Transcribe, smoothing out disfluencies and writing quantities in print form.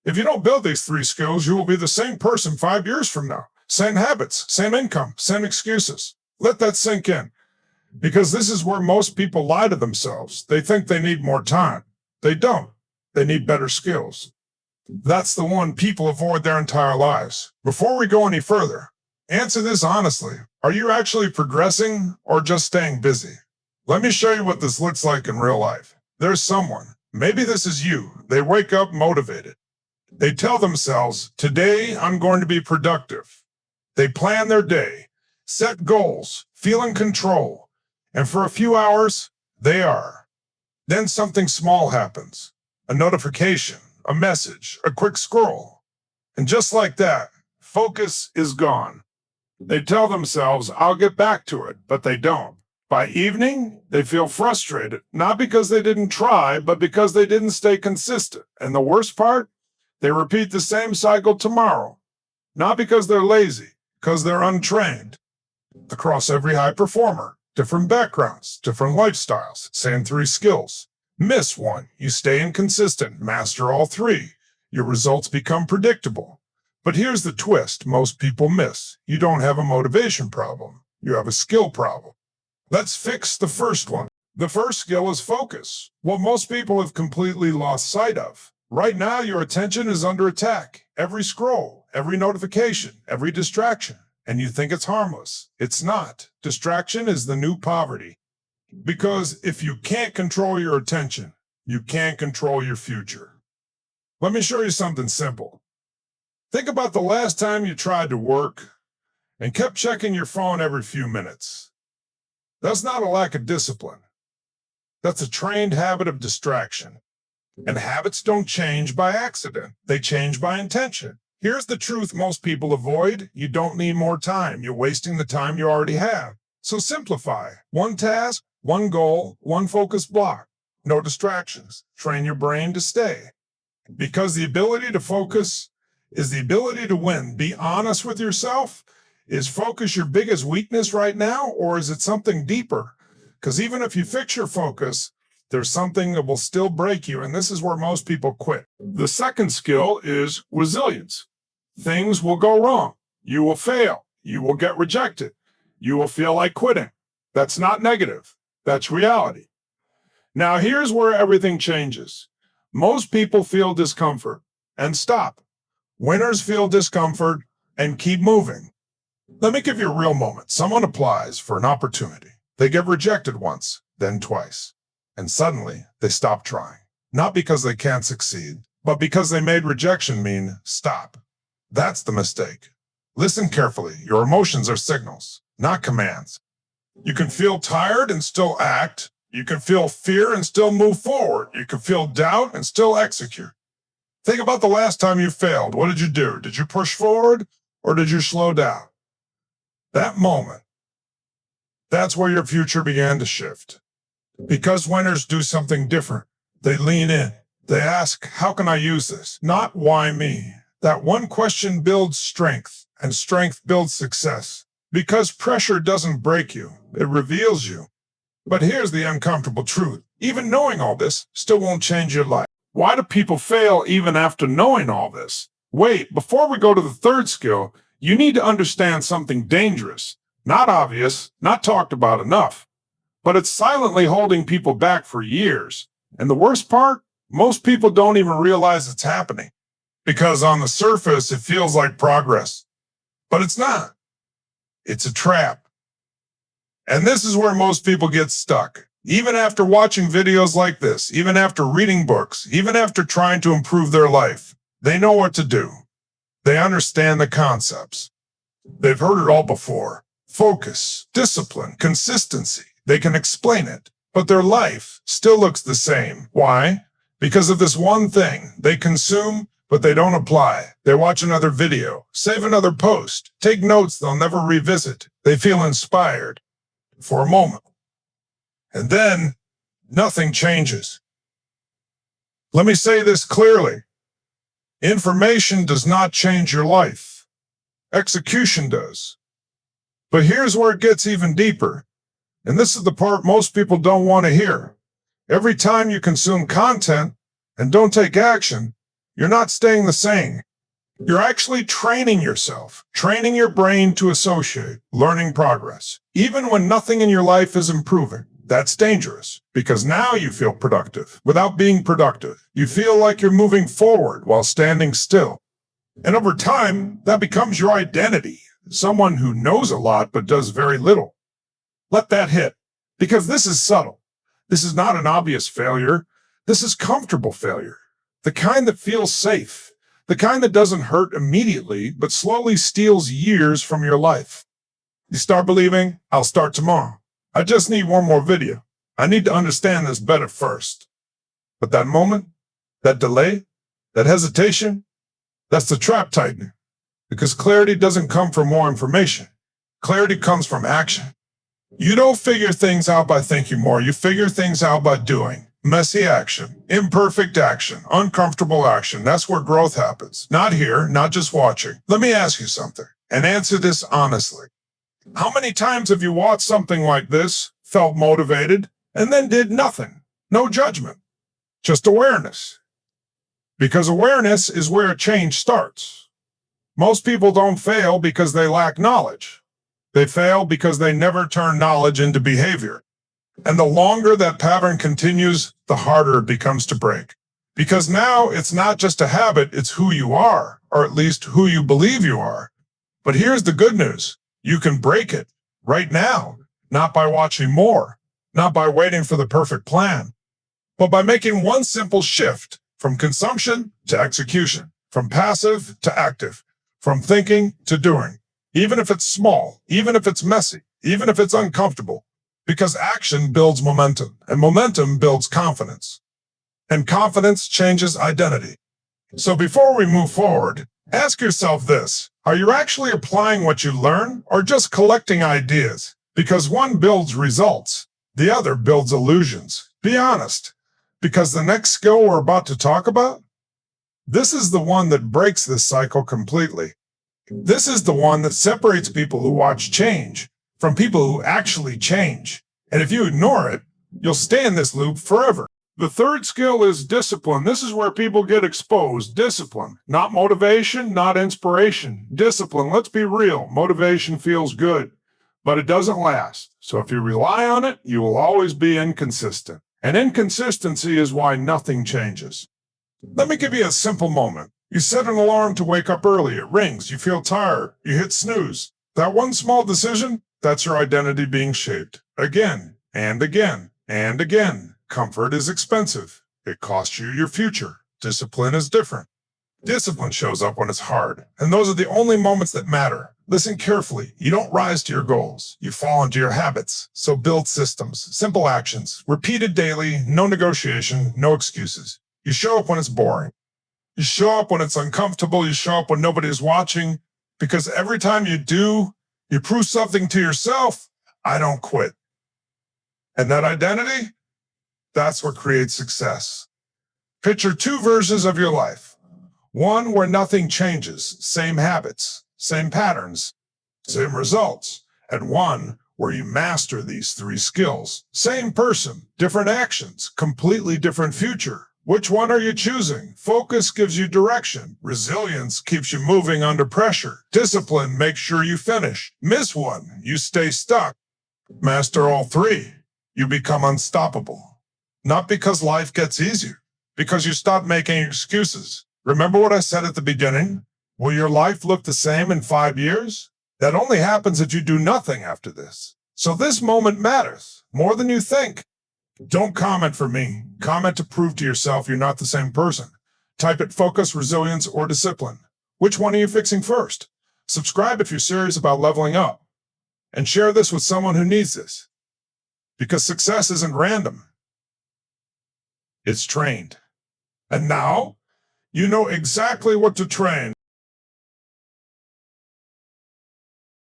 If you don't build these three skills, you will be the same person 5 years from now. Same habits, same income, same excuses. Let that sink in. Because this is where most people lie to themselves. They think they need more time. They don't. They need better skills. That's the one people avoid their entire lives. Before we go any further, answer this honestly. Are you actually progressing or just staying busy? Let me show you what this looks like in real life. There's someone, maybe this is you. They wake up motivated. They tell themselves, today I'm going to be productive. They plan their day, set goals, feel in control, and for a few hours, they are. Then something small happens. A notification, a message, a quick scroll. And just like that, focus is gone. They tell themselves, I'll get back to it, but they don't. By evening, they feel frustrated, not because they didn't try, but because they didn't stay consistent. And the worst part, they repeat the same cycle tomorrow. Not because they're lazy, because they're untrained. Across every high performer, different backgrounds, different lifestyles, same three skills. Miss one, you stay inconsistent, master all three. Your results become predictable. But here's the twist most people miss. You don't have a motivation problem. You have a skill problem. Let's fix the first one. The first skill is focus, what most people have completely lost sight of. Right now, your attention is under attack. Every scroll, every notification, every distraction. And you think it's harmless. It's not. Distraction is the new poverty. Because if you can't control your attention, you can't control your future. Let me show you something simple. Think about the last time you tried to work and kept checking your phone every few minutes. That's not a lack of discipline. That's a trained habit of distraction. And habits don't change by accident. They change by intention. Here's the truth most people avoid. You don't need more time. You're wasting the time you already have. So simplify. One task, one goal, one focus block. No distractions. Train your brain to stay. Because the ability to focus is the ability to win. Be honest with yourself. Is focus your biggest weakness right now, or is it something deeper? Because even if you fix your focus, there's something that will still break you, and this is where most people quit. The second skill is resilience. Things will go wrong. You will fail. You will get rejected. You will feel like quitting. That's not negative. That's reality. Now, here's where everything changes. Most people feel discomfort and stop. Winners feel discomfort and keep moving. Let me give you a real moment. Someone applies for an opportunity. They get rejected once, then twice. And suddenly, they stop trying. Not because they can't succeed, but because they made rejection mean stop. That's the mistake. Listen carefully. Your emotions are signals, not commands. You can feel tired and still act. You can feel fear and still move forward. You can feel doubt and still execute. Think about the last time you failed. What did you do? Did you push forward or did you slow down? That moment, that's where your future began to shift. Because winners do something different. They lean in. They ask, how can I use this? Not why me. That one question builds strength, and strength builds success. Because pressure doesn't break you, it reveals you. But here's the uncomfortable truth. Even knowing all this still won't change your life. Why do people fail even after knowing all this? Wait, before we go to the third skill, you need to understand something dangerous, not obvious, not talked about enough. But it's silently holding people back for years. And the worst part, most people don't even realize it's happening. Because on the surface, it feels like progress. But it's not. It's a trap. And this is where most people get stuck. Even after watching videos like this, even after reading books, even after trying to improve their life, they know what to do. They understand the concepts. They've heard it all before. Focus, discipline, consistency. They can explain it, but their life still looks the same. Why? Because of this one thing. They consume, but they don't apply. They watch another video, save another post, take notes they'll never revisit. They feel inspired for a moment. And then nothing changes. Let me say this clearly. Information does not change your life. Execution does. But here's where it gets even deeper. And this is the part most people don't want to hear. Every time you consume content and don't take action, You're not staying the same. You're actually training yourself, training your brain to associate, learning progress. Even when nothing in your life is improving, that's dangerous because now you feel productive without being productive. You feel like you're moving forward while standing still. And over time, that becomes your identity, someone who knows a lot but does very little. Let that hit, because this is subtle. This is not an obvious failure. This is comfortable failure, the kind that feels safe. The kind that doesn't hurt immediately, but slowly steals years from your life. You start believing, I'll start tomorrow. I just need one more video. I need to understand this better first. But that moment, that delay, that hesitation, that's the trap tightener. Because clarity doesn't come from more information. Clarity comes from action. You don't figure things out by thinking more. You figure things out by doing. Messy action, imperfect action, uncomfortable action. That's where growth happens. Not here, not just watching. Let me ask you something, and answer this honestly. How many times have you watched something like this, felt motivated, and then did nothing? No judgment, just awareness. Because awareness is where change starts. Most people don't fail because they lack knowledge. They fail because they never turn knowledge into behavior. And the longer that pattern continues, the harder it becomes to break. Because now it's not just a habit, it's who you are, or at least who you believe you are. But here's the good news. You can break it right now, not by watching more, not by waiting for the perfect plan, but by making one simple shift from consumption to execution, from passive to active, from thinking to doing, even if it's small, even if it's messy, even if it's uncomfortable. Because action builds momentum, and momentum builds confidence. And confidence changes identity. So before we move forward, ask yourself this. Are you actually applying what you learn, or just collecting ideas? Because one builds results, the other builds illusions. Be honest. Because the next skill we're about to talk about, this is the one that breaks this cycle completely. This is the one that separates people who watch change from people who actually change. And if you ignore it, you'll stay in this loop forever. The third skill is discipline. This is where people get exposed. Discipline. Not motivation, not inspiration. Discipline. Let's be real. Motivation feels good, but it doesn't last. So if you rely on it, you will always be inconsistent. And inconsistency is why nothing changes. Let me give you a simple moment. You set an alarm to wake up early. It rings. You feel tired. You hit snooze. That one small decision, that's your identity being shaped. Again, and again, and again. Comfort is expensive. It costs you your future. Discipline is different. Discipline shows up when it's hard, and those are the only moments that matter. Listen carefully. You don't rise to your goals. You fall into your habits. So build systems, simple actions, repeated daily, no negotiation, no excuses. You show up when it's boring. You show up when it's uncomfortable. You show up when nobody's watching, because every time you do, you prove something to yourself. I don't quit. And that identity, that's what creates success. Picture two versions of your life. One where nothing changes, same habits, same patterns, same results. And one where you master these three skills. Same person, different actions, completely different future. Which one are you choosing? Focus gives you direction. Resilience keeps you moving under pressure. Discipline makes sure you finish. Miss one, you stay stuck. Master all three, you become unstoppable. Not because life gets easier, because you stop making excuses. Remember what I said at the beginning? Will your life look the same in 5 years? That only happens if you do nothing after this. So this moment matters more than you think. Don't comment for me. Comment to prove to yourself you're not the same person. Type it focus, resilience, or discipline. Which one are you fixing first? Subscribe if you're serious about leveling up. And share this with someone who needs this. Because success isn't random. It's trained. And now, you know exactly what to train.